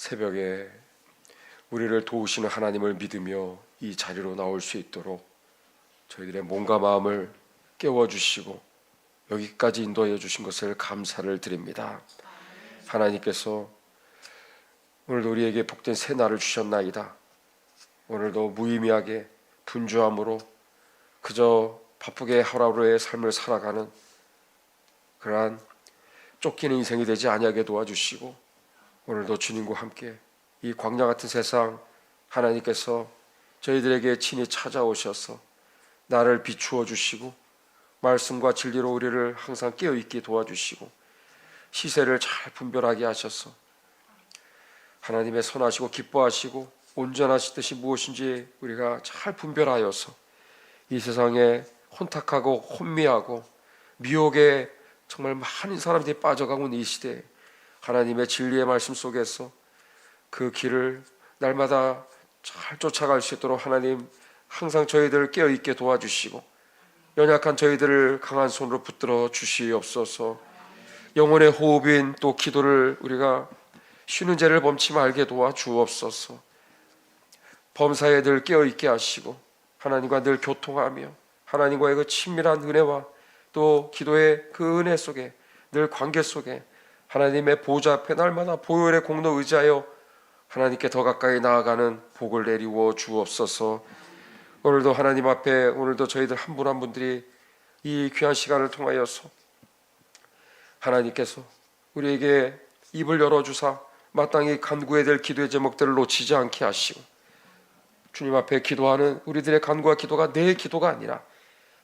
새벽에 우리를 도우시는 하나님을 믿으며 이 자리로 나올 수 있도록 저희들의 몸과 마음을 깨워주시고 여기까지 인도하여 주신 것을 감사를 드립니다. 하나님께서 오늘도 우리에게 복된 새 날을 주셨나이다. 오늘도 무의미하게 분주함으로 그저 바쁘게 하루하루의 삶을 살아가는 그러한 쫓기는 인생이 되지 아니하게 도와주시고, 오늘도 주님과 함께 이 광야 같은 세상 하나님께서 저희들에게 친히 찾아오셔서 나를 비추어 주시고 말씀과 진리로 우리를 항상 깨어있게 도와주시고 시세를 잘 분별하게 하셔서 하나님의 선하시고 기뻐하시고 온전하신 뜻이 무엇인지 우리가 잘 분별하여서 이 세상에 혼탁하고 혼미하고 미혹에 정말 많은 사람들이 빠져가고 있는 이 시대에 하나님의 진리의 말씀 속에서 그 길을 날마다 잘 쫓아갈 수 있도록 하나님 항상 저희들을 깨어있게 도와주시고 연약한 저희들을 강한 손으로 붙들어 주시옵소서. 영혼의 호흡인 또 기도를 우리가 쉬는 죄를 범치 말게 도와주옵소서. 범사에 늘 깨어있게 하시고 하나님과 늘 교통하며 하나님과의 그 친밀한 은혜와 또 기도의 그 은혜 속에 늘 관계 속에 하나님의 보좌 앞에 날마다 보혈의 공로 의지하여 하나님께 더 가까이 나아가는 복을 내리워 주옵소서. 오늘도 하나님 앞에 오늘도 저희들 한 분 한 분들이 이 귀한 시간을 통하여서 하나님께서 우리에게 입을 열어주사 마땅히 간구해야 될 기도의 제목들을 놓치지 않게 하시고 주님 앞에 기도하는 우리들의 간구와 기도가 내 기도가 아니라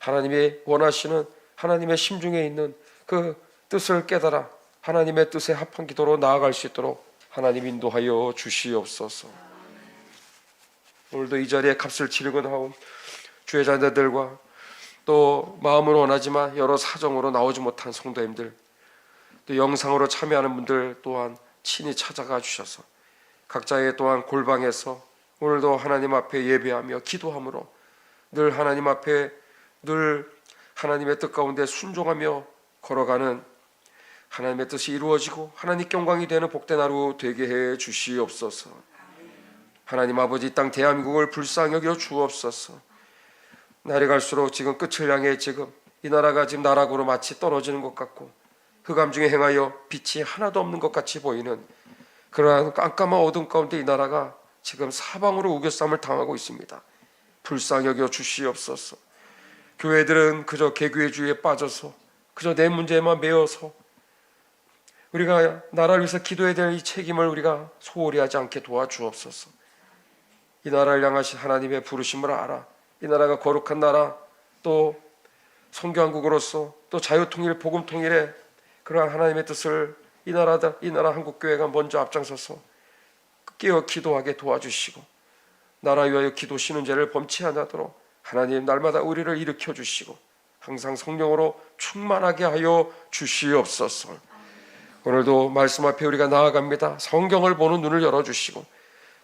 하나님이 원하시는 하나님의 심중에 있는 그 뜻을 깨달아 하나님의 뜻에 합한 기도로 나아갈 수 있도록 하나님 인도하여 주시옵소서. 오늘도 이 자리에 값을 치르고 나온 주의 자녀들과 또 마음은 원하지만 여러 사정으로 나오지 못한 성도님들 또 영상으로 참여하는 분들 또한 친히 찾아가 주셔서 각자의 또한 골방에서 오늘도 하나님 앞에 예배하며 기도함으로 늘 하나님 앞에 늘 하나님의 뜻 가운데 순종하며 걸어가는 하나님의 뜻이 이루어지고 하나님께 영광이 되는 복된 하루 되게 해 주시옵소서. 하나님 아버지 이 땅 대한민국을 불쌍히 여겨 주옵소서. 날이 갈수록 지금 끝을 향해 지금 이 나라가 지금 나락으로 마치 떨어지는 것 같고 흑암 중에 행하여 빛이 하나도 없는 것 같이 보이는 그러한 깜깜한 어둠 가운데 이 나라가 지금 사방으로 우겨쌈을 당하고 있습니다. 불쌍히 여겨 주시옵소서. 교회들은 그저 개교회주의에 빠져서 그저 내 문제에만 매여서 우리가 나라를 위해서 기도해야 될 이 책임을 우리가 소홀히 하지 않게 도와주옵소서. 이 나라를 향하신 하나님의 부르심을 알아 이 나라가 거룩한 나라 또 선교한국으로서 또 자유통일 복음통일의 그러한 하나님의 뜻을 이 나라 한국교회가 먼저 앞장서서 깨어 기도하게 도와주시고 나라 위하여 기도 쉬는 죄를 범치 않도록 하나님 날마다 우리를 일으켜 주시고 항상 성령으로 충만하게 하여 주시옵소서. 오늘도 말씀 앞에 우리가 나아갑니다. 성경을 보는 눈을 열어주시고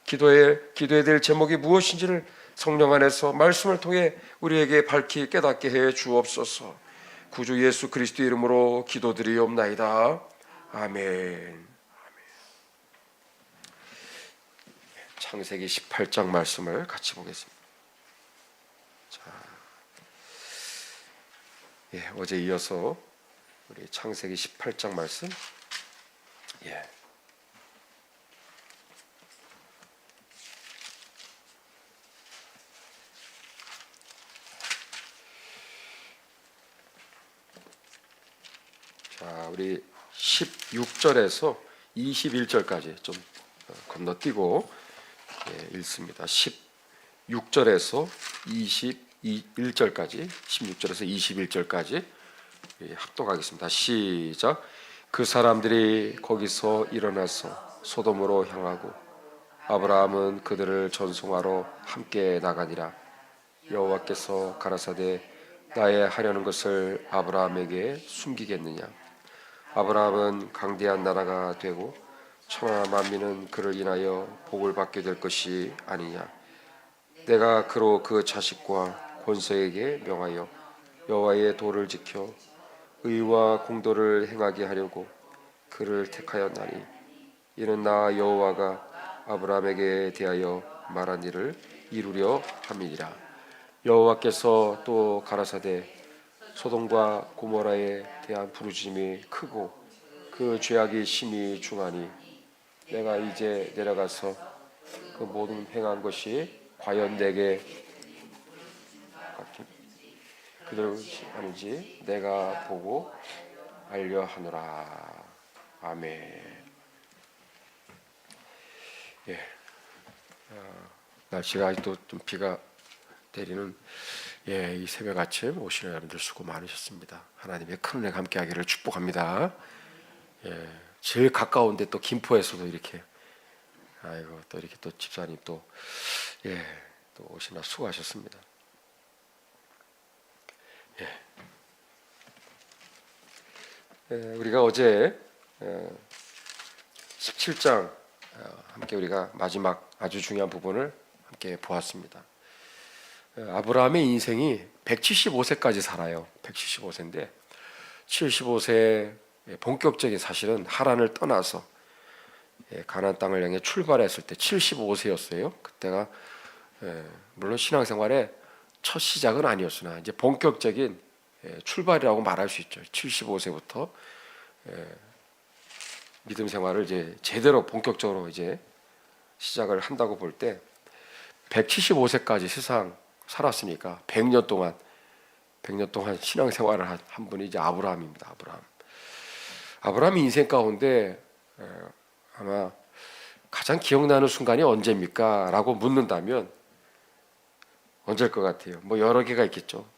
기도해야 될 제목이 무엇인지를 성령 안에서 말씀을 통해 우리에게 밝히 깨닫게 해 주옵소서. 구주 예수 그리스도 이름으로 기도드리옵나이다. 아멘. 창세기 18장 말씀을 같이 보겠습니다. 자, 어제 이어서 우리 창세기 18장 말씀 자, 우리 16절에서 21절까지 좀 건너뛰고 읽습니다. 16절에서 21절까지 16절에서 21절까지 합독하겠습니다. 시작. 그 사람들이 거기서 일어나서 소돔으로 향하고 아브라함은 그들을 전송하러 함께 나가니라. 여호와께서 가라사대 나의 하려는 것을 아브라함에게 숨기겠느냐. 아브라함은 강대한 나라가 되고 천하 만민은 그를 인하여 복을 받게 될 것이 아니냐. 내가 그로 그 자식과 권세에게 명하여 여호와의 도를 지켜 의와 공도를 행하게 하려고 그를 택하였나니 이는 나 여호와가 아브라함에게 대하여 말한 일을 이루려 함이니라. 여호와께서 또 가라사대 소돔과 고모라에 대한 부르짖음이 크고 그 죄악이 심히 중하니 내가 이제 내려가서 그 모든 행한 것이 과연 내게 그들 아닌지 내가 보고 알려 하노라. 아멘. 예, 날씨가 아직도 좀 비가 내리는 이 새벽 아침 오시는 여러분들 수고 많으셨습니다. 하나님의 큰 은혜가 함께하기를 축복합니다. 제일 가까운데 또 김포에서도 이렇게 또 이렇게 또 집사님 또 오시나 수고하셨습니다. 우리가 어제 17장 함께 우리가 마지막 아주 중요한 부분을 함께 보았습니다. 아브라함의 인생이 175세까지 살아요. 175세인데 75세 본격적인 사실은 하란을 떠나서 가나안 땅을 향해 출발했을 때 75세였어요. 그때가 물론 신앙생활의 첫 시작은 아니었으나 이제 본격적인 출발이라고 말할 수 있죠. 75세부터 믿음 생활을 이제 제대로 본격적으로 이제 시작을 한다고 볼 때 175세까지 세상 살았으니까 100년 동안 신앙 생활을 한 분이 이제 아브라함입니다. 아브라함 인생 가운데 아마 가장 기억나는 순간이 언제입니까? 라고 묻는다면 언제일 것 같아요? 뭐 여러 개가 있겠죠.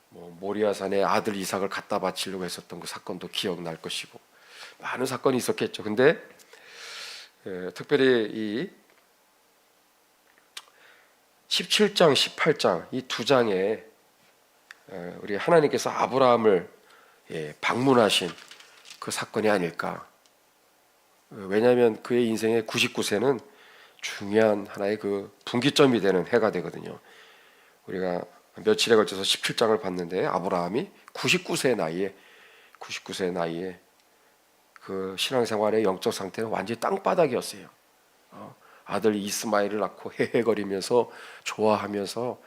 뭐 모리아산에 아들 이삭을 갖다 바치려고 했었던 그 사건도 기억날 것이고 많은 사건이 있었겠죠. 근데 특별히 이 17장, 18장 이 두 장에 우리 하나님께서 아브라함을 방문하신 그 사건이 아닐까. 왜냐하면 그의 인생의 99세는 중요한 하나의 그 분기점이 되는 해가 되거든요. 우리가 며칠에 걸쳐서 17장을 봤는데 아브라함이 99세 나이에 그 신앙생활의 영적 상태는 완전히 땅바닥이었어요. 아들 이스마엘을 낳고 헤헤거리면서 좋아하면서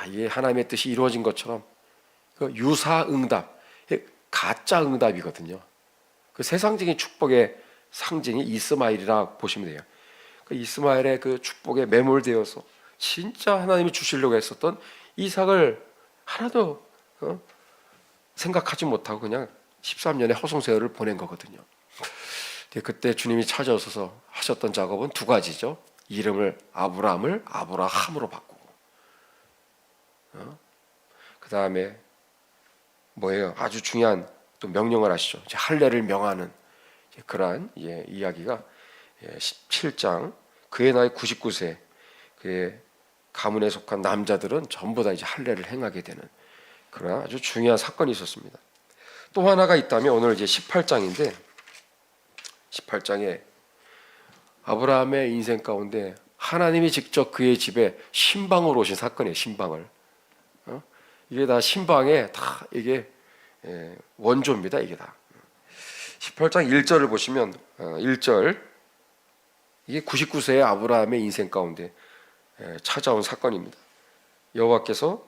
이게 하나님의 뜻이 이루어진 것처럼 그 유사응답, 가짜 응답이거든요. 그 세상적인 축복의 상징이 이스마엘이라 보시면 돼요. 그 이스마엘의 그 축복에 매몰되어서 진짜 하나님이 주시려고 했었던 이삭을 하나도 생각하지 못하고 그냥 13년의 허송세월을 보낸 거거든요. 그때 주님이 찾아오셔서 하셨던 작업은 두 가지죠. 이름을 아브라함을 아브라함으로 바꾸고, 그 다음에 뭐예요? 아주 중요한 또 명령을 하시죠. 이제 할례를 명하는 그러한 이야기가 17장 그의 나이 99세 그의 가문에 속한 남자들은 전부 다 이제 할례를 행하게 되는 그런 아주 중요한 사건이 있었습니다. 또 하나가 있다면 오늘 이제 18장인데 18장에 아브라함의 인생 가운데 하나님이 직접 그의 집에 신방으로 오신 사건이에요. 신방을 이게 다 신방의 다 이게 원조입니다. 이게 다 18장 1절을 보시면 1절 이게 99세의 아브라함의 인생 가운데 찾아온 사건입니다. 여호와께서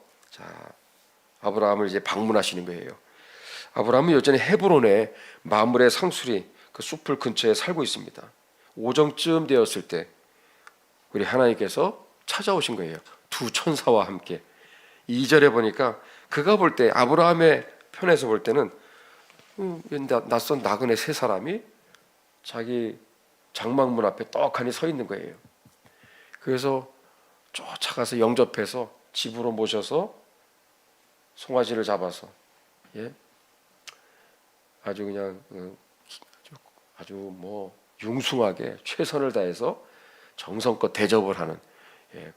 아브라함을 이제 방문하시는 거예요. 아브라함은 여전히 헤브론의 마므레 상수리 그 숲을 근처에 살고 있습니다. 오정쯤 되었을 때 우리 하나님께서 찾아오신 거예요. 두 천사와 함께. 2절에 보니까 그가 볼 때 아브라함의 편에서 볼 때는 낯선 나그네 세 사람이 자기 장막문 앞에 떡하니 서 있는 거예요. 그래서 쫓아가서 영접해서 집으로 모셔서 송아지를 잡아서 아주 그냥 아주 뭐 융숭하게 최선을 다해서 정성껏 대접을 하는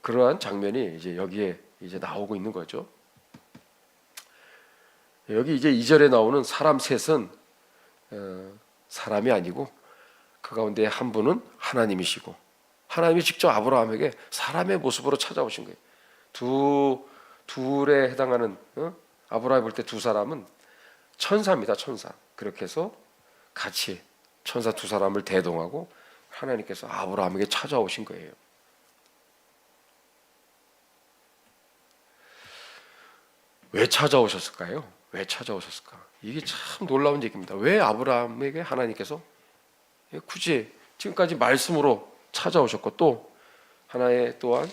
그러한 장면이 이제 여기에 이제 나오고 있는 거죠. 여기 이제 2절에 나오는 사람 셋은 사람이 아니고 그 가운데 한 분은 하나님이시고 하나님이 직접 아브라함에게 사람의 모습으로 찾아오신 거예요. 둘에 해당하는 아브라함이 볼 때 두 사람은 천사입니다. 천사. 그렇게 해서 같이 천사 두 사람을 대동하고 하나님께서 아브라함에게 찾아오신 거예요. 왜 찾아오셨을까요? 왜 찾아오셨을까? 이게 참 놀라운 얘기입니다. 왜 아브라함에게 하나님께서 굳이 지금까지 말씀으로 찾아오셨고, 또 하나의 또한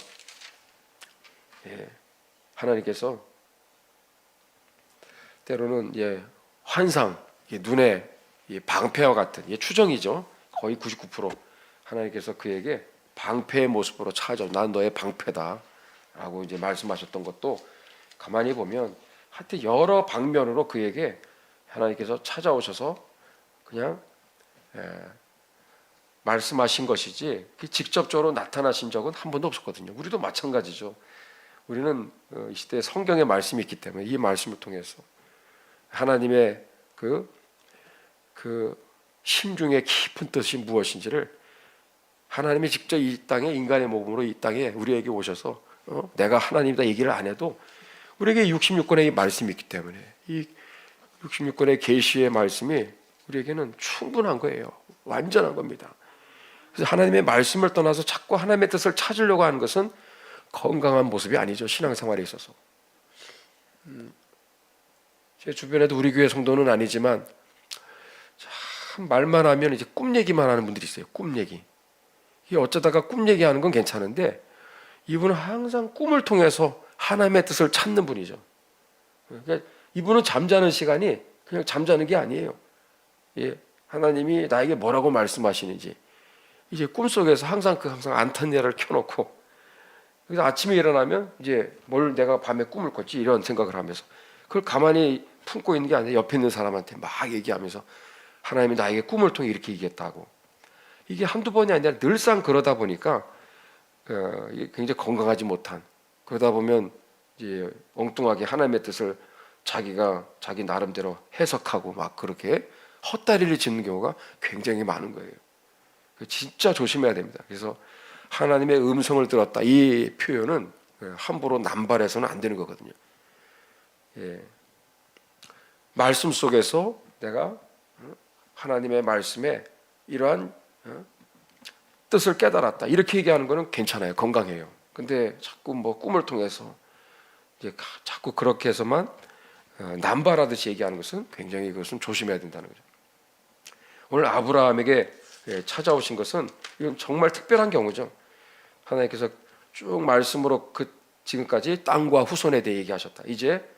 하나님께서 때로는 환상, 눈에 방패와 같은 추정이죠. 거의 99% 하나님께서 그에게 방패의 모습으로 찾아오. 난 너의 방패다라고 이제 말씀하셨던 것도 가만히 보면 하여튼 여러 방면으로 그에게 하나님께서 찾아오셔서 그냥 말씀하신 것이지 직접적으로 나타나신 적은 한 번도 없었거든요. 우리도 마찬가지죠. 우리는 이 시대에 성경의 말씀이 있기 때문에 이 말씀을 통해서 하나님의 그 심중의 깊은 뜻이 무엇인지를 하나님이 직접 이 땅에 인간의 몸으로 이 땅에 우리에게 오셔서 내가 하나님이다 얘기를 안 해도 우리에게 66권의 이 말씀이 있기 때문에 이 66권의 계시의 말씀이 우리에게는 충분한 거예요. 완전한 겁니다. 그래서 하나님의 말씀을 떠나서 자꾸 하나님의 뜻을 찾으려고 하는 것은 건강한 모습이 아니죠. 신앙생활에 있어서. 제 주변에도 우리 교회 성도는 아니지만 참 말만 하면 이제 꿈 얘기만 하는 분들이 있어요. 꿈 얘기. 이게 어쩌다가 꿈 얘기하는 건 괜찮은데 이분은 항상 꿈을 통해서 하나님의 뜻을 찾는 분이죠. 그러니까 이분은 잠자는 시간이 그냥 잠자는 게 아니에요. 하나님이 나에게 뭐라고 말씀하시는지 이제 꿈속에서 항상 안테나를 켜놓고 그래서 아침에 일어나면 이제 뭘 내가 밤에 꿈을 꿨지 이런 생각을 하면서 그걸 가만히 품고 있는 게 아니라 옆에 있는 사람한테 막 얘기하면서 하나님이 나에게 꿈을 통해 이렇게 얘기했다고. 이게 한두 번이 아니라 늘상 그러다 보니까 굉장히 건강하지 못한, 그러다 보면 이제 엉뚱하게 하나님의 뜻을 자기 나름대로 해석하고 막 그렇게 헛다리를 짚는 경우가 굉장히 많은 거예요. 진짜 조심해야 됩니다. 그래서 하나님의 음성을 들었다 이 표현은 함부로 남발해서는 안 되는 거거든요. 말씀 속에서 내가 하나님의 말씀에 이러한 뜻을 깨달았다 이렇게 얘기하는 거는 괜찮아요. 건강해요. 근데 자꾸 뭐 꿈을 통해서 이제 자꾸 그렇게 해서만 남발하듯이 얘기하는 것은 굉장히 그것은 조심해야 된다는 거죠. 오늘 아브라함에게 찾아오신 것은 이건 정말 특별한 경우죠. 하나님께서 쭉 말씀으로 지금까지 땅과 후손에 대해 얘기하셨다. 이제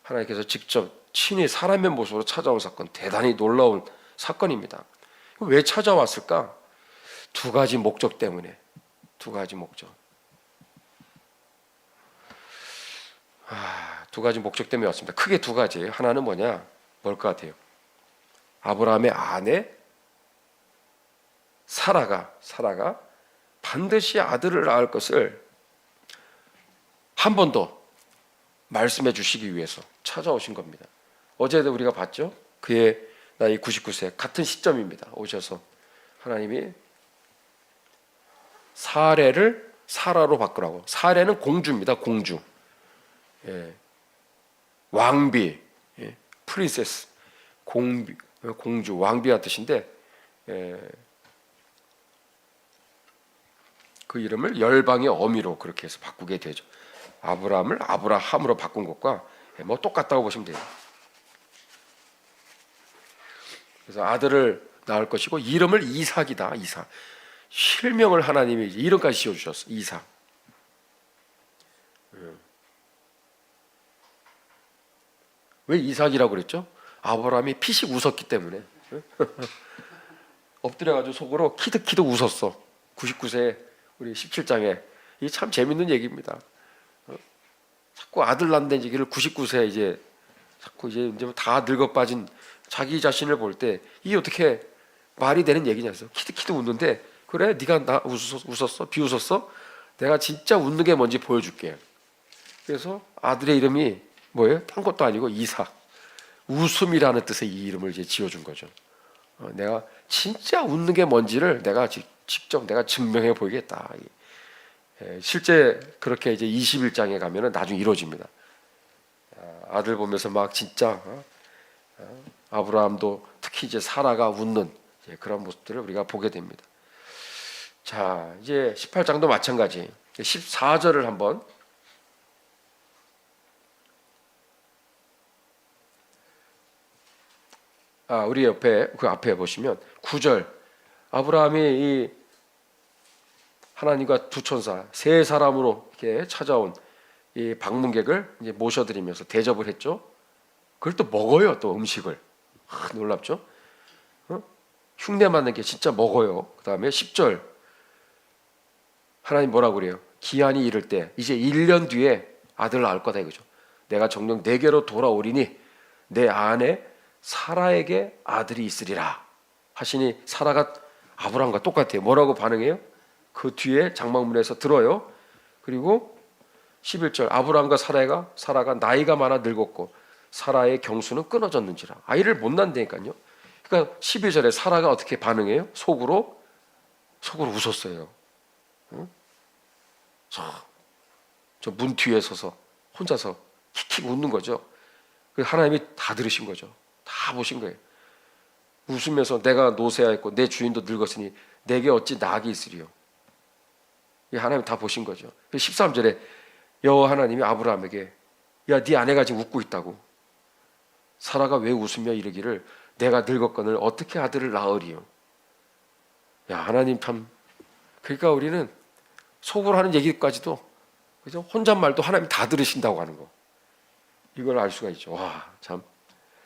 하나님께서 직접 친히 사람의 모습으로 찾아온 사건, 대단히 놀라운 사건입니다. 왜 찾아왔을까? 두 가지 목적 때문에. 두 가지 목적. 두 가지 목적 때문에 왔습니다. 크게 두 가지예요. 하나는 뭐냐? 뭘 것 같아요? 아브라함의 아내 사라가 반드시 아들을 낳을 것을 한 번 더 말씀해 주시기 위해서 찾아오신 겁니다. 어제도 우리가 봤죠? 그의 나이 99세 같은 시점입니다. 오셔서 하나님이 사례를 사라로 바꾸라고. 사례는 공주입니다. 공주. 왕비, 프린세스, 공주, 왕비와 뜻인데 그 이름을 열방의 어미로 그렇게 해서 바꾸게 되죠. 아브라함을 아브라함으로 바꾼 것과 뭐 똑같다고 보시면 돼요. 그래서 아들을 낳을 것이고 이름을 이삭이다. 이삭. 실명을 하나님이 이름까지 지어주셨어. 이삭. 왜 이삭이라고 그랬죠? 아브라함이 피식 웃었기 때문에. 엎드려가지고 속으로 키득키득 웃었어. 99세 우리 17장에. 이게 참 재밌는 얘기입니다. 자꾸 아들 낳는다는 얘기를 99세 이제 자꾸 이제 다 늙어 빠진 자기 자신을 볼 때 이게 어떻게 말이 되는 얘기냐 해서 키득키득 웃는데 그래 네가 나 웃었어? 비웃었어? 내가 진짜 웃는 게 뭔지 보여줄게. 그래서 아들의 이름이 뭐예요? 딴 것도 아니고 이삭. 웃음이라는 뜻의 이 이름을 이제 지어준 거죠. 내가 진짜 웃는 게 뭔지를 내가 직접 내가 증명해 보이겠다. 실제 그렇게 이제 21장에 가면은 나중에 이루어집니다. 아들 보면서 막 진짜 아브라함도 특히 이제 사라가 웃는 그런 모습들을 우리가 보게 됩니다. 자, 이제 18장도 마찬가지. 14절을 한번 우리 옆에 그 앞에 보시면 9절 아브라함이 이 하나님과 두 천사 세 사람으로 이렇게 찾아온 이 방문객을 이제 모셔드리면서 대접을 했죠. 그걸 또 먹어요. 또 음식을 놀랍죠. 흉내 맞는 게 진짜 먹어요. 그 다음에 10절 하나님 뭐라고 그래요? 기한이 이를 때 이제 1년 뒤에 아들 낳을 거다 이거죠. 내가 정녕 내게로 돌아오리니 내 아내 사라에게 아들이 있으리라 하시니 사라가 아브라함과 똑같아요. 뭐라고 반응해요? 그 뒤에 장막문에서 들어요. 그리고 11절 아브라함과 사라가 나이가 많아 늙었고 사라의 경수는 끊어졌는지라 아이를 못 낳는다니까요. 그러니까 12절에 사라가 어떻게 반응해요? 속으로 웃었어요. 저 문 뒤에 서서 혼자서 킥킥 웃는 거죠. 하나님이 다 들으신 거죠. 다 보신 거예요. 웃으면서 내가 노쇠하였고 내 주인도 늙었으니 내게 어찌 낙이 있으리요. 하나님 다 보신 거죠. 13절에 여호와 하나님이 아브라함에게 야, 네 아내가 지금 웃고 있다고. 사라가 왜 웃으며 이르기를 내가 늙었거늘 어떻게 아들을 낳으리요. 야, 하나님 참. 그러니까 우리는 속으로 하는 얘기까지도 그죠? 혼잣말도 하나님 다 들으신다고 하는 거. 이걸 알 수가 있죠. 와, 참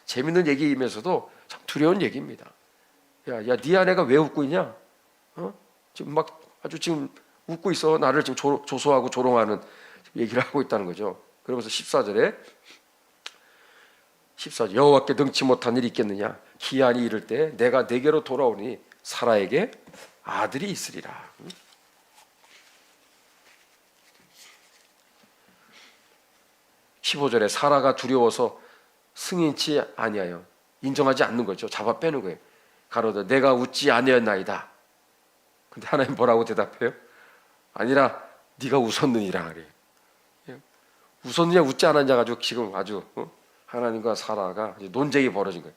재밌는 얘기이면서도 참 두려운 얘기입니다. 야, 네 아내가 왜 웃고 있냐? 지금 막 아주 지금 웃고 있어. 나를 지금 조소하고 조롱하는 얘기를 하고 있다는 거죠. 그러면서 14절에 여호와께 능치 못한 일이 있겠느냐? 기한이 이를 때 내가 내게로 돌아오니 사라에게 아들이 있으리라. 15절에 사라가 두려워서 승인치 아니하여 인정하지 않는 거죠. 잡아 빼는 거예요. 가로되 내가 웃지 아니었나이다. 근데 하나님 뭐라고 대답해요? 아니라 네가 웃었느니라 그래요. 웃었느냐 웃지 않았냐 가지고 지금 아주 하나님과 사라가 논쟁이 벌어진 거예요.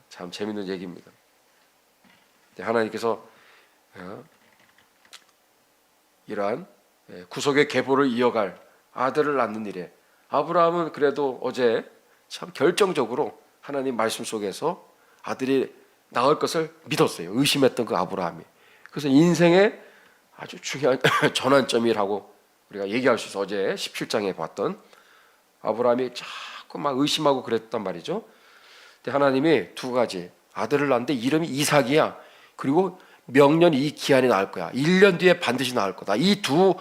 참 재밌는 얘기입니다. 하나님께서 이러한 구속의 계보를 이어갈 아들을 낳는 일에 아브라함은 그래도 어제 참 결정적으로 하나님 말씀 속에서 아들이 낳을 것을 믿었어요. 의심했던 그 아브라함이. 그래서 인생의 아주 중요한 전환점이라고 우리가 얘기할 수 있어. 어제 17장에 봤던 아브라함이 자꾸 막 의심하고 그랬단 말이죠. 근데 하나님이 두 가지 아들을 낳는데 이름이 이삭이야. 그리고 명년 이 기한이 나을 거야. 1년 뒤에 반드시 나을 거다. 이 두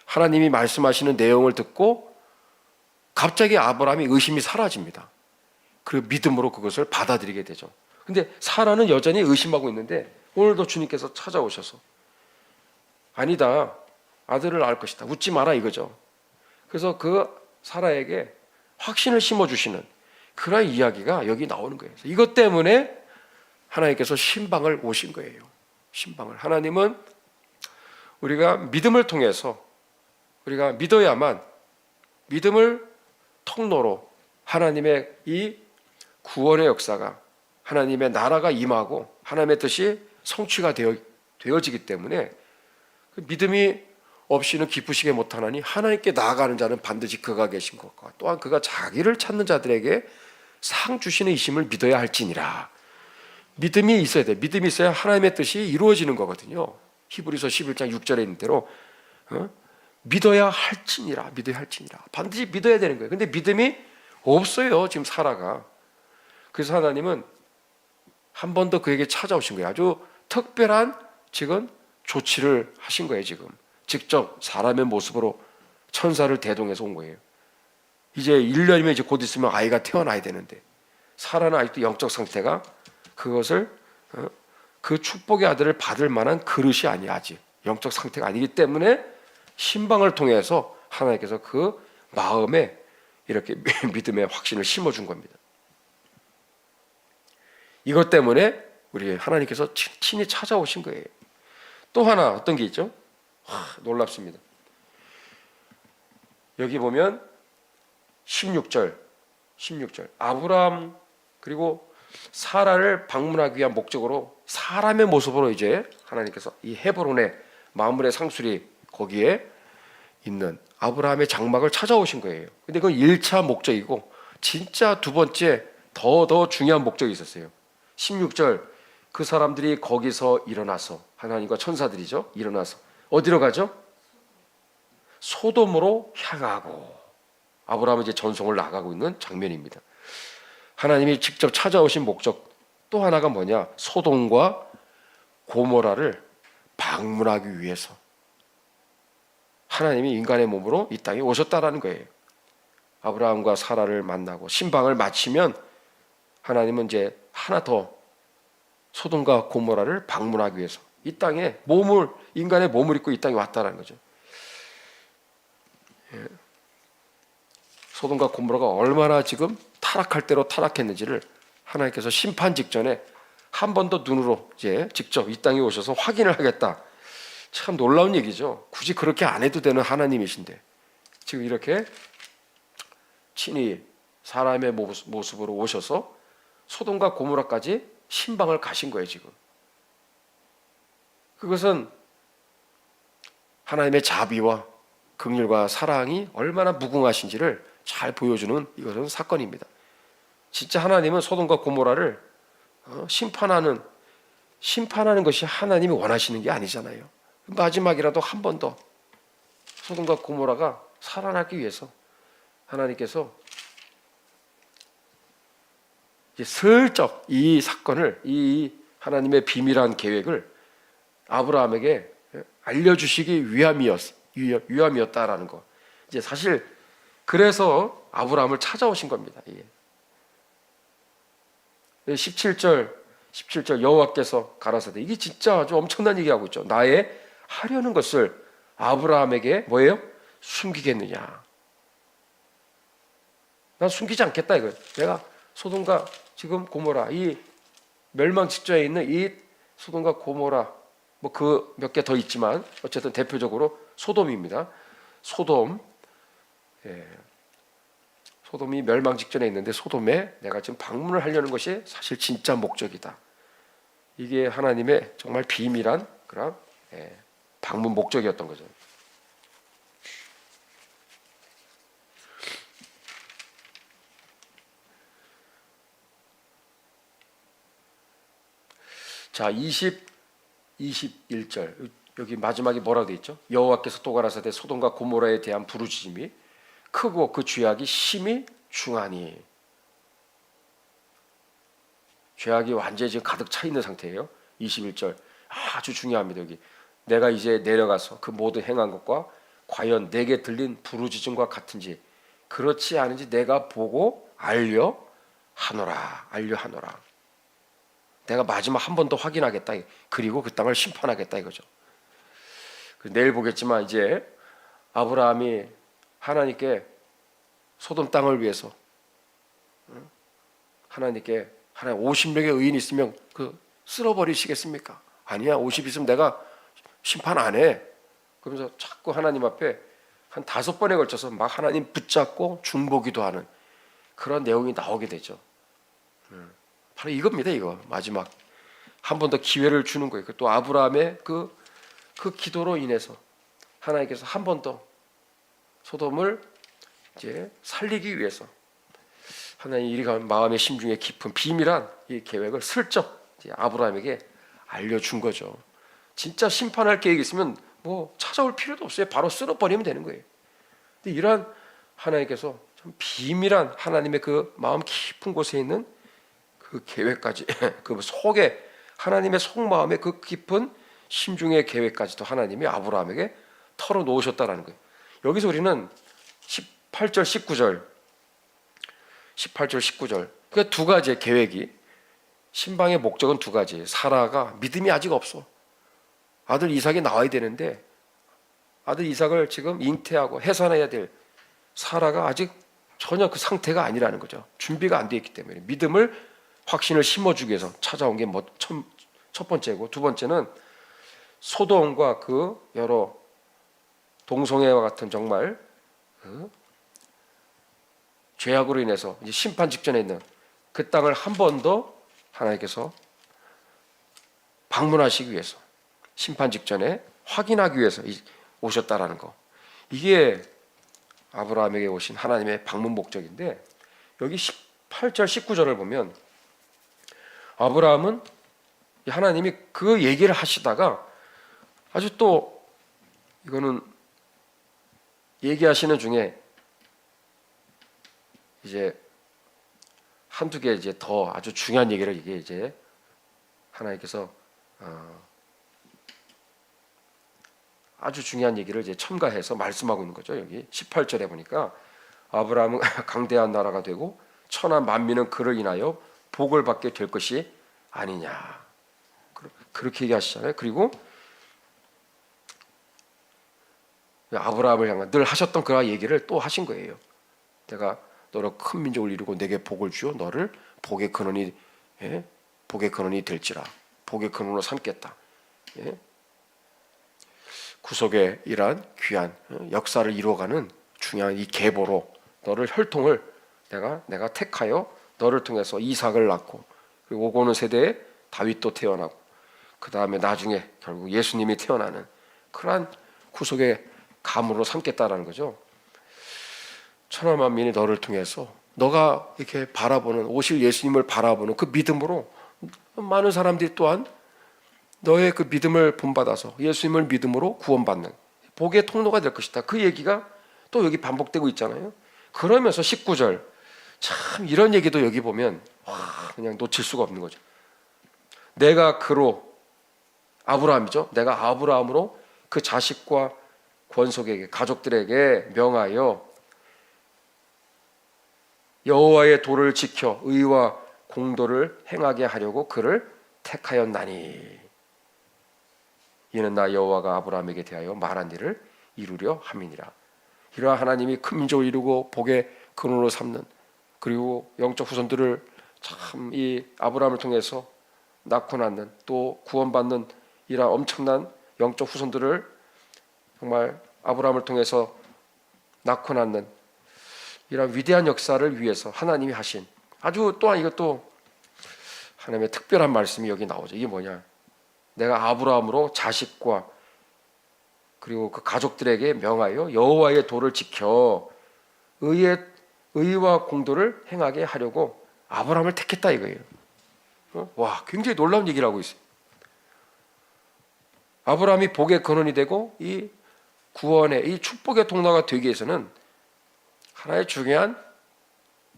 하나님이 말씀하시는 내용을 듣고 갑자기 아브라함이 의심이 사라집니다. 그리고 믿음으로 그것을 받아들이게 되죠. 근데 사라는 여전히 의심하고 있는데 오늘도 주님께서 찾아오셔서 아니다. 아들을 낳을 것이다. 웃지 마라 이거죠. 그래서 그 사라에게 확신을 심어주시는 그런 이야기가 여기 나오는 거예요. 이것 때문에 하나님께서 신방을 오신 거예요. 신방을. 하나님은 우리가 믿음을 통해서 우리가 믿어야만 믿음을 통로로 하나님의 이 구원의 역사가 하나님의 나라가 임하고 하나님의 뜻이 성취가 되어지기 때문에 그 믿음이 없이는 기쁘시게 못하나니 하나님께 나아가는 자는 반드시 그가 계신 것과 또한 그가 자기를 찾는 자들에게 상 주시는 이심을 믿어야 할지니라. 믿음이 있어야 돼. 믿음이 있어야 하나님의 뜻이 이루어지는 거거든요. 히브리서 11장 6절에 있는 대로 믿어야 할지니라. 믿어야 할지니라. 반드시 믿어야 되는 거예요. 근데 믿음이 없어요. 지금 사라가. 그래서 하나님은 한 번 더 그에게 찾아오신 거예요. 아주 특별한 지금 조치를 하신 거예요. 지금 직접 사람의 모습으로 천사를 대동해서 온 거예요. 이제 1년이면 이제 곧 있으면 아이가 태어나야 되는데 사라는 아직도 영적 상태가 그것을 그 축복의 아들을 받을 만한 그릇이 아니야. 아직 영적 상태가 아니기 때문에 신방을 통해서 하나님께서 그 마음에 이렇게 믿음의 확신을 심어준 겁니다. 이것 때문에 우리 하나님께서 친히 찾아오신 거예요. 또 하나 어떤 게 있죠? 놀랍습니다. 여기 보면 16절 아브라함 그리고 사라를 방문하기 위한 목적으로 사람의 모습으로 이제 하나님께서 이 헤브론의 마므레 상수리 거기에 있는 아브라함의 장막을 찾아오신 거예요. 근데 그건 1차 목적이고 진짜 두 번째 더 중요한 목적이 있었어요. 16절 그 사람들이 거기서 일어나서 하나님과 천사들이죠. 일어나서 어디로 가죠? 소돔으로 향하고 아브라함은 이제 전송을 나가고 있는 장면입니다. 하나님이 직접 찾아오신 목적 또 하나가 뭐냐? 소돔과 고모라를 방문하기 위해서 하나님이 인간의 몸으로 이 땅에 오셨다라는 거예요. 아브라함과 사라를 만나고 신방을 마치면 하나님은 이제 하나 더 소돔과 고모라를 방문하기 위해서 이 땅에 인간의 몸을 입고 이 땅에 왔다라는 거죠. 예. 소돔과 고모라가 얼마나 지금 타락할 대로 타락했는지를 하나님께서 심판 직전에 한 번 더 눈으로 이제 직접 이 땅에 오셔서 확인을 하겠다. 참 놀라운 얘기죠. 굳이 그렇게 안 해도 되는 하나님이신데 지금 이렇게 친히 사람의 모습으로 오셔서 소돔과 고모라까지 신방을 가신 거예요. 지금 그것은 하나님의 자비와 긍휼과 사랑이 얼마나 무궁하신지를 잘 보여주는 이것은 사건입니다. 진짜 하나님은 소돔과 고모라를 심판하는 것이 하나님이 원하시는 게 아니잖아요. 마지막이라도 한 번 더 소돔과 고모라가 살아나기 위해서 하나님께서 이제 슬쩍 이 사건을 이 하나님의 비밀한 계획을 아브라함에게 알려주시기 위함이었다라는 거. 이제 사실 그래서 아브라함을 찾아오신 겁니다. 17절 여호와께서 가라사대 이게 진짜 아주 엄청난 얘기하고 있죠. 나의 하려는 것을 아브라함에게 뭐예요? 숨기겠느냐? 난 숨기지 않겠다 이거. 내가 소돔과 지금 고모라 이 멸망 직전에 있는 이 소돔과 고모라 뭐 그 몇 개 더 있지만 어쨌든 대표적으로 소돔입니다. 소돔, 소돔이 멸망 직전에 있는데 소돔에 내가 지금 방문을 하려는 것이 사실 진짜 목적이다. 이게 하나님의 정말 비밀한 그런 방문 목적이었던 거죠. 자, 21절 여기 마지막에 뭐라고 되어 있죠? 여호와께서 또 가라사대 소돔과 고모라에 대한 부르짖음이 크고 그 죄악이 심히 중하니 죄악이 완전히 지금 가득 차 있는 상태예요. 21절 아주 중요합니다. 여기 내가 이제 내려가서 그 모든 행한 것과 과연 내게 들린 부르짖음과 같은지 그렇지 않은지 내가 보고 알려하노라. 내가 마지막 한 번 더 확인하겠다. 그리고 그 땅을 심판하겠다 이거죠. 내일 보겠지만 이제 아브라함이 하나님께 소돔 땅을 위해서 하나님께 50명의 의인이 있으면 그 쓸어버리시겠습니까? 아니야. 50 있으면 내가 심판 안 해. 그러면서 자꾸 하나님 앞에 한 5번에 걸쳐서 막 하나님 붙잡고 중보기도 하는 그런 내용이 나오게 되죠. 바로 이겁니다. 이거 마지막 한 번 더 기회를 주는 거예요. 또 아브라함의 그 기도로 인해서 하나님께서 한 번 더 소돔을 이제 살리기 위해서 하나님 이리 마음의 심중에 깊은 비밀한 이 계획을 슬쩍 이제 아브라함에게 알려준 거죠. 진짜 심판할 계획이 있으면 뭐 찾아올 필요도 없어요. 바로 쓸어버리면 되는 거예요. 근데 이러한 하나님께서 좀 비밀한 하나님의 그 마음 깊은 곳에 있는 그 계획까지 그 속에 하나님의 속마음의 그 깊은 심중의 계획까지도 하나님이 아브라함에게 털어놓으셨다라는 거예요. 여기서 우리는 18절 19절 그 두 가지의 계획이 신방의 목적은 두 가지. 사라가 믿음이 아직 없어. 아들 이삭이 나와야 되는데 아들 이삭을 지금 잉태하고 해산해야 될 사라가 아직 전혀 그 상태가 아니라는 거죠. 준비가 안 돼 있기 때문에 믿음을 확신을 심어주기 위해서 찾아온 게 첫 번째고 두 번째는 소돔과 그 여러 동성애와 같은 정말 그 죄악으로 인해서 이제 심판 직전에 있는 그 땅을 한 번 더 하나님께서 방문하시기 위해서 심판 직전에 확인하기 위해서 오셨다라는 거, 이게 아브라함에게 오신 하나님의 방문 목적인데, 여기 18절 19절을 보면 아브라함은 하나님이 그 얘기를 하시다가 아주 또 이거는 얘기하시는 중에 이제 한두 개 이제 더 아주 중요한 얘기를 이게 이제 하나님께서 아주 중요한 얘기를 이제 첨가해서 말씀하고 있는 거죠. 여기 18절에 보니까 아브라함은 강대한 나라가 되고 천한 만민은 그를 인하여 복을 받게 될 것이 아니냐, 그렇게 얘기하시잖아요. 그리고 아브라함을 향한 늘 하셨던 그 얘기를 또 하신 거예요. 내가 너로 큰 민족을 이루고 내게 복을 주어 너를 복의 근원이 복의 근원이 될지라, 복의 근원으로 삼겠다. 구속의 이러한 귀한 역사를 이루어가는 중요한 이 계보로 너를 혈통을 내가 택하여 너를 통해서 이삭을 낳고, 그리고 오고 오는 세대에 다윗도 태어나고, 그 다음에 나중에 결국 예수님이 태어나는 그러한 구속의 감으로 삼겠다라는 거죠. 천하 만민이 너를 통해서 너가 이렇게 바라보는, 오실 예수님을 바라보는 그 믿음으로 많은 사람들이 또한 너의 그 믿음을 본받아서 예수님을 믿음으로 구원받는 복의 통로가 될 것이다. 그 얘기가 또 여기 반복되고 있잖아요. 그러면서 19절, 참 이런 얘기도 여기 보면 그냥 놓칠 수가 없는 거죠. 내가 그로, 아브라함이죠, 내가 아브라함으로 그 자식과 권속에게, 가족들에게 명하여 여호와의 도를 지켜 의와 공도를 행하게 하려고 그를 택하였나니, 이는 나 여호와가 아브라함에게 대하여 말한 일을 이루려 함이니라. 이러한 하나님이 큰 민족을 이루고 복의 근원으로 삼는, 그리고 영적 후손들을 참 이 아브라함을 통해서 낳고 낳는, 또 구원받는 이러한 엄청난 영적 후손들을 정말 아브라함을 통해서 낳고 낳는 이러한 위대한 역사를 위해서 하나님이 하신 아주, 또한 이것도 하나님의 특별한 말씀이 여기 나오죠. 이게 뭐냐, 내가 아브라함으로 자식과 그리고 그 가족들에게 명하여 여호와의 도를 지켜 의와 공도를 행하게 하려고 아브라함을 택했다 이거예요. 와, 굉장히 놀라운 얘기를 하고 있어요. 아브라함이 복의 근원이 되고 이 구원의, 이 축복의 통로가 되기 위해서는 하나의 중요한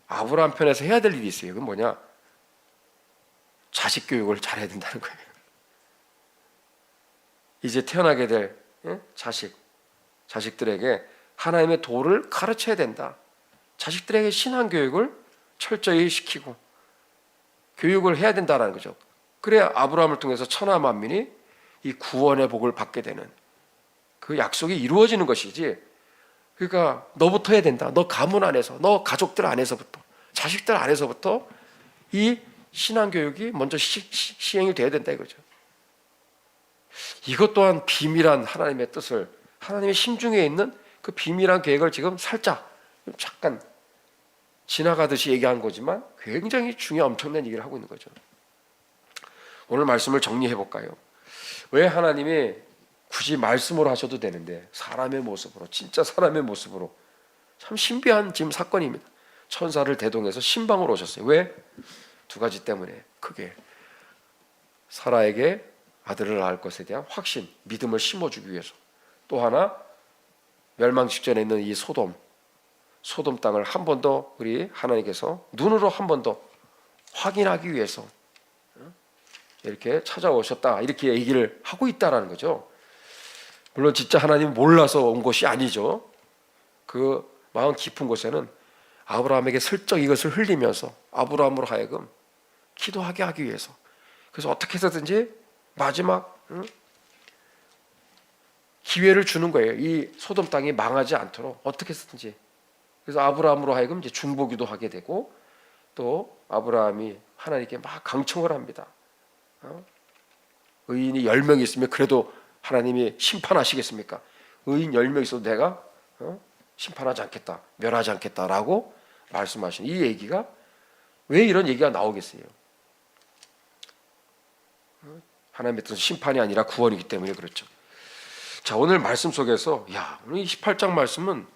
아브라함 편에서 해야 될 일이 있어요. 그건 뭐냐, 자식 교육을 잘해야 된다는 거예요. 이제 태어나게 될 자식들에게 하나님의 도를 가르쳐야 된다. 자식들에게 신앙 교육을 철저히 시키고 교육을 해야 된다는 거죠. 그래야 아브라함을 통해서 천하 만민이 이 구원의 복을 받게 되는 그 약속이 이루어지는 것이지. 그러니까 너부터 해야 된다. 너 가문 안에서, 너 가족들 안에서부터, 자식들 안에서부터 이 신앙 교육이 먼저 시행이 돼야 된다 이거죠. 이것 또한 비밀한 하나님의 뜻을, 하나님의 심중에 있는 그 비밀한 계획을 지금 살짝 잠깐 지나가듯이 얘기한 거지만 굉장히 중요한 엄청난 얘기를 하고 있는 거죠. 오늘 말씀을 정리해 볼까요? 왜 하나님이 굳이 말씀으로 하셔도 되는데 사람의 모습으로, 진짜 사람의 모습으로, 참 신비한 지금 사건입니다. 천사를 대동해서 신방으로 오셨어요. 왜? 두 가지 때문에 크게. 사라에게 아들을 낳을 것에 대한 확신, 믿음을 심어주기 위해서. 또 하나, 멸망 직전에 있는 이 소돔 땅을 한 번 더 우리 하나님께서 눈으로 한 번 더 확인하기 위해서 이렇게 찾아오셨다, 이렇게 얘기를 하고 있다라는 거죠. 물론 진짜 하나님 몰라서 온 것이 아니죠. 그 마음 깊은 곳에는 아브라함에게 슬쩍 이것을 흘리면서 아브라함으로 하여금 기도하게 하기 위해서, 그래서 어떻게 해서든지 마지막 기회를 주는 거예요. 이 소돔 땅이 망하지 않도록 어떻게 해서든지. 그래서 아브라함으로 하여금 이제 중보기도 하게 되고, 또 아브라함이 하나님께 막 강청을 합니다. 의인이 10명 있으면 그래도 하나님이 심판하시겠습니까? 의인 10명 있어도 내가 심판하지 않겠다, 멸하지 않겠다라고 말씀하신 이 얘기가, 왜 이런 얘기가 나오겠어요? 하나님의 뜻은 심판이 아니라 구원이기 때문에 그렇죠. 자, 오늘 말씀 속에서 오늘 이 18장 말씀은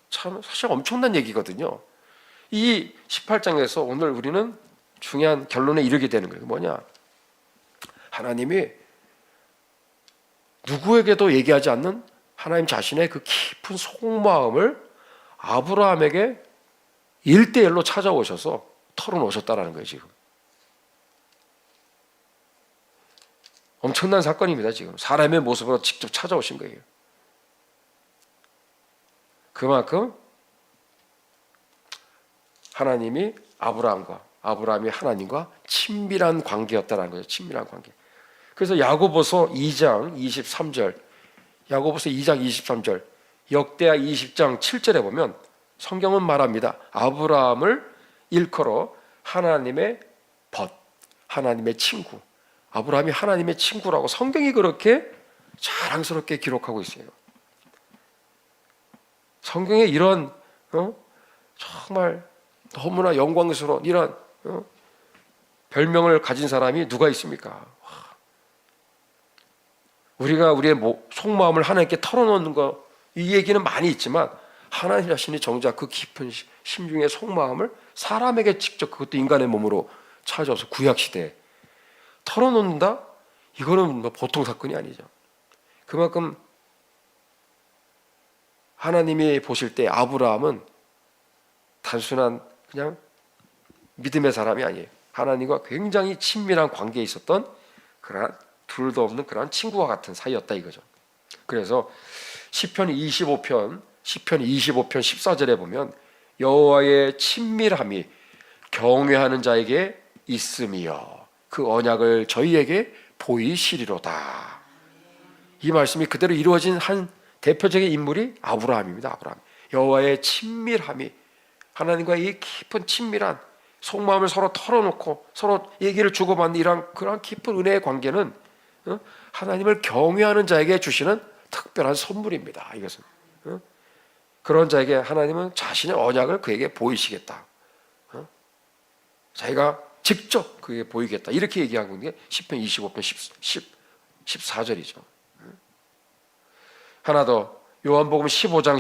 참 사실 엄청난 얘기거든요. 이 18장에서 오늘 우리는 중요한 결론에 이르게 되는 거예요. 뭐냐? 하나님이 누구에게도 얘기하지 않는 하나님 자신의 그 깊은 속마음을 아브라함에게 1대1로 찾아오셔서 털어놓으셨다라는 거예요. 지금 엄청난 사건입니다. 지금 사람의 모습으로 직접 찾아오신 거예요. 그만큼 하나님이 아브라함이 하나님과 친밀한 관계였다는 거죠. 친밀한 관계. 그래서 야고보서 2장 23절, 야고보서 2장 23절, 역대하 20장 7절에 보면 성경은 말합니다. 아브라함을 일컬어 하나님의 벗, 하나님의 친구. 아브라함이 하나님의 친구라고 성경이 그렇게 자랑스럽게 기록하고 있어요. 성경에 이런 정말 너무나 영광스러운 이런 별명을 가진 사람이 누가 있습니까? 우리가 우리의 속마음을 하나님께 털어놓는 거, 이 얘기는 많이 있지만 하나님 자신이 정작 그 깊은 심중의 속마음을 사람에게 직접, 그것도 인간의 몸으로 찾아서 구약시대에 털어놓는다? 이거는 보통 사건이 아니죠. 그만큼 하나님이 보실 때 아브라함은 단순한 그냥 믿음의 사람이 아니에요. 하나님과 굉장히 친밀한 관계에 있었던 그러한 둘도 없는 그러한 친구와 같은 사이였다 이거죠. 그래서 시편 25편 14절에 보면 여호와의 친밀함이 경외하는 자에게 있음이여 그 언약을 저희에게 보이시리로다. 이 말씀이 그대로 이루어진 한 대표적인 인물이 아브라함입니다. 아브라함. 여호와의 친밀함이, 하나님과의 이 깊은 친밀한 속마음을 서로 털어놓고 서로 얘기를 주고받는 이런 그런 깊은 은혜의 관계는 하나님을 경외하는 자에게 주시는 특별한 선물입니다. 이것은 그런 자에게 하나님은 자신의 언약을 그에게 보이시겠다. 자기가 직접 그에게 보이겠다. 이렇게 얘기하고 있는 게 시편 25편 14절이죠. 하나 더, 요한복음 15장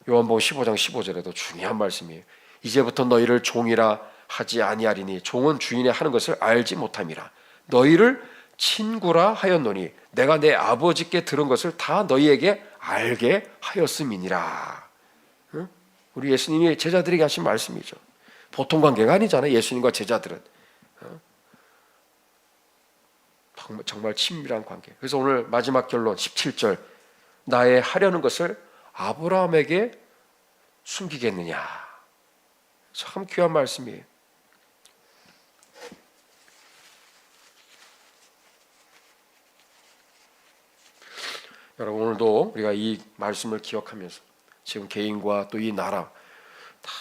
15절에도 중요한 말씀이에요. 이제부터 너희를 종이라 하지 아니하리니 종은 주인의 하는 것을 알지 못함이라. 너희를 친구라 하였노니 내가 내 아버지께 들은 것을 다 너희에게 알게 하였음이니라. 우리 예수님이 제자들에게 하신 말씀이죠. 보통 관계가 아니잖아요. 예수님과 제자들은 정말 친밀한 관계. 그래서 오늘 마지막 결론 17절, 나의 하려는 것을 아브라함에게 숨기겠느냐. 참 귀한 말씀이에요. 여러분, 오늘도 우리가 이 말씀을 기억하면서 지금 개인과 또 이 나라 다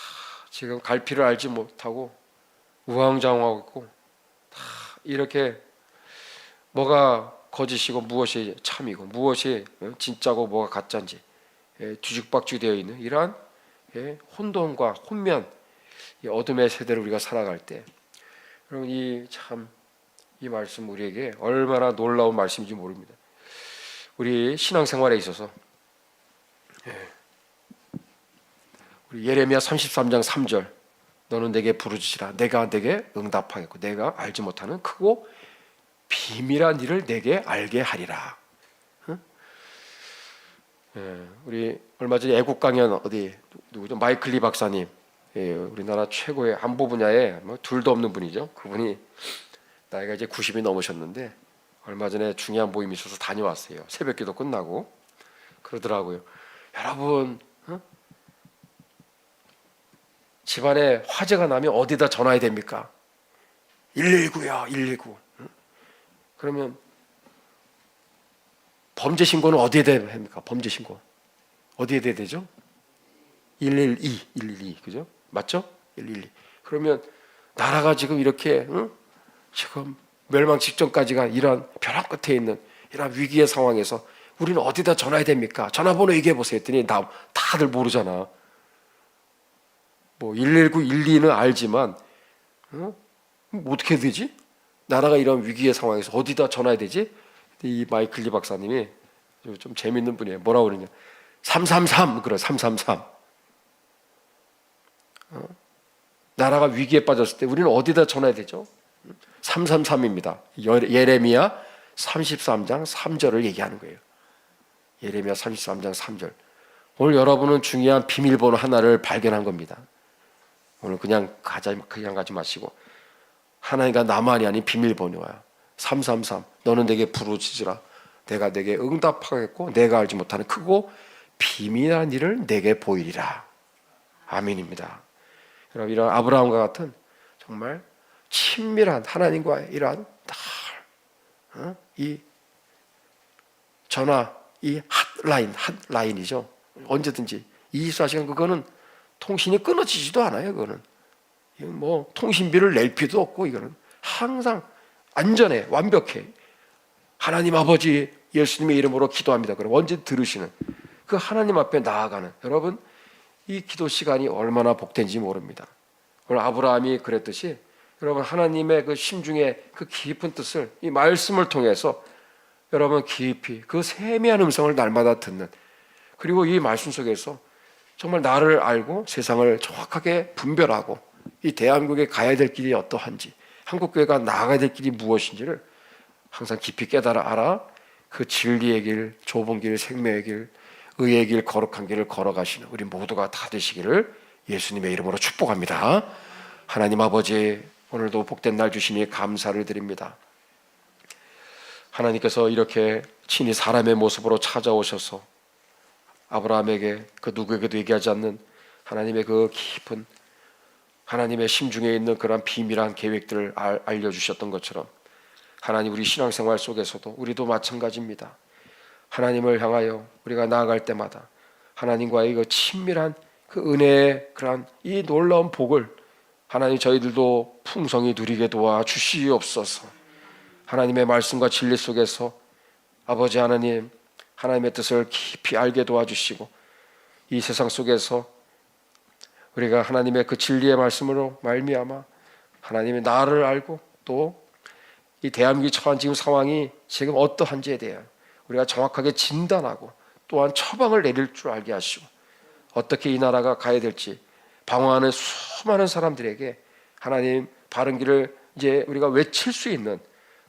지금 갈피를 알지 못하고 우왕좌왕하고 있고, 다 이렇게 뭐가 거짓이고 무엇이 참이고 무엇이 진짜고 뭐가 가짜인지 뒤죽박죽되어 있는 이러한 혼돈과 혼면, 이 어둠의 세대를 우리가 살아갈 때, 여러분 이 말씀 우리에게 얼마나 놀라운 말씀인지 모릅니다. 우리 신앙생활에 있어서 우리 예레미야 33장 3절, 너는 내게 부르짖으라 내가 내게 응답하겠고 내가 알지 못하는 크고 비밀한 일을 내게 알게 하리라. 우리 얼마 전에 애국 강연 누구죠? 마이클 리 박사님, 우리나라 최고의 안보 분야에 둘도 없는 분이죠. 그분이 나이가 이제 90이 넘으셨는데 얼마 전에 중요한 모임이 있어서 다녀왔어요. 새벽기도 끝나고 그러더라고요. 여러분, 집안에 화재가 나면 어디다 전화해야 됩니까? 119요, 119. 그러면 범죄 신고는 어디에 돼야 합니까? 범죄 신고 어디에 돼야 되죠? 112, 그죠? 맞죠? 112. 그러면 나라가 지금 이렇게 지금 멸망 직전까지가 이런 벼랑 끝에 있는 이런 위기의 상황에서 우리는 어디다 전화해야 됩니까? 전화번호 얘기해 보세요 했더니 다들 모르잖아. 뭐 119, 112는 알지만 어떻게 되지? 나라가 이런 위기의 상황에서 어디다 전화해야 되지? 이 마이클 리 박사님이 좀 재밌는 분이에요. 뭐라고 그러냐? 333 그래 333. 나라가 위기에 빠졌을 때 우리는 어디다 전화해야 되죠? 333입니다. 예레미야 33장 3절을 얘기하는 거예요. 예레미야 33장 3절. 오늘 여러분은 중요한 비밀번호 하나를 발견한 겁니다. 오늘 그냥 가지 마시고 하나님과 나만이 아닌 비밀번호야. 333. 너는 내게 부르짖으라. 내가 내게 응답하겠고 내가 알지 못하는 크고 비밀한 일을 내게 보이리라. 아멘입니다. 여러분, 이런 아브라함과 같은 정말 친밀한 하나님과의 이러한 이 전화, 이 핫라인이죠. 언제든지 24시간 그거는 통신이 끊어지지도 않아요. 그거는 뭐 통신비를 낼 필요도 없고 이거는 항상 안전해, 완벽해. 하나님 아버지 예수님의 이름으로 기도합니다. 그럼 언제 들으시는 그 하나님 앞에 나아가는 여러분, 이 기도 시간이 얼마나 복된지 모릅니다. 오늘 아브라함이 그랬듯이 여러분, 하나님의 그 심중의 그 깊은 뜻을 이 말씀을 통해서 여러분 깊이 그 세미한 음성을 날마다 듣는, 그리고 이 말씀 속에서 정말 나를 알고 세상을 정확하게 분별하고 이 대한민국에 가야 될 길이 어떠한지, 한국교회가 나아가야 될 길이 무엇인지를 항상 깊이 깨달아 알아 그 진리의 길, 좁은 길, 생명의 길, 의의 길, 거룩한 길을 걸어가시는 우리 모두가 다 되시기를 예수님의 이름으로 축복합니다. 하나님 아버지, 오늘도 복된 날 주시니 감사를 드립니다. 하나님께서 이렇게 친히 사람의 모습으로 찾아오셔서 아브라함에게 그 누구에게도 얘기하지 않는 하나님의 그 깊은 하나님의 심중에 있는 그런 비밀한 계획들을 알려주셨던 것처럼 하나님, 우리 신앙생활 속에서도 우리도 마찬가지입니다. 하나님을 향하여 우리가 나아갈 때마다 하나님과의 그 친밀한 그 은혜의 그런 이 놀라운 복을 하나님 저희들도 풍성히 누리게 도와 주시옵소서. 하나님의 말씀과 진리 속에서 아버지 하나님, 하나님의 뜻을 깊이 알게 도와주시고 이 세상 속에서 우리가 하나님의 그 진리의 말씀으로 말미암아 하나님의 나를 알고 또 이 대한민국이 처한 지금 상황이 지금 어떠한지에 대한 우리가 정확하게 진단하고 또한 처방을 내릴 줄 알게 하시고 어떻게 이 나라가 가야 될지 방황하는 수많은 사람들에게 하나님 바른 길을 이제 우리가 외칠 수 있는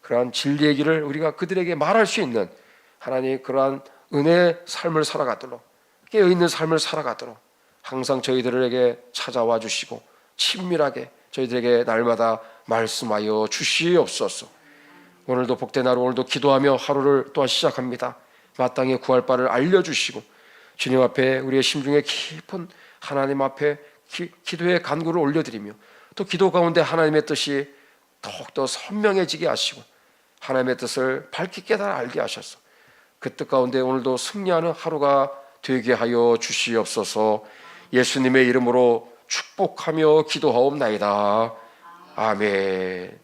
그러한 진리의 길을 우리가 그들에게 말할 수 있는 하나님 그러한 은혜의 삶을 살아가도록, 깨어있는 삶을 살아가도록 항상 저희들에게 찾아와 주시고 친밀하게 저희들에게 날마다 말씀하여 주시옵소서. 오늘도 복된 하루, 오늘도 기도하며 하루를 또한 시작합니다. 마땅히 구할 바를 알려주시고 주님 앞에 우리의 심중에 깊은 하나님 앞에 기도의 간구를 올려드리며 또 기도 가운데 하나님의 뜻이 더욱더 선명해지게 하시고 하나님의 뜻을 밝히 깨달아 알게 하셔서 그 뜻 가운데 오늘도 승리하는 하루가 되게 하여 주시옵소서. 예수님의 이름으로 축복하며 기도하옵나이다. 아멘.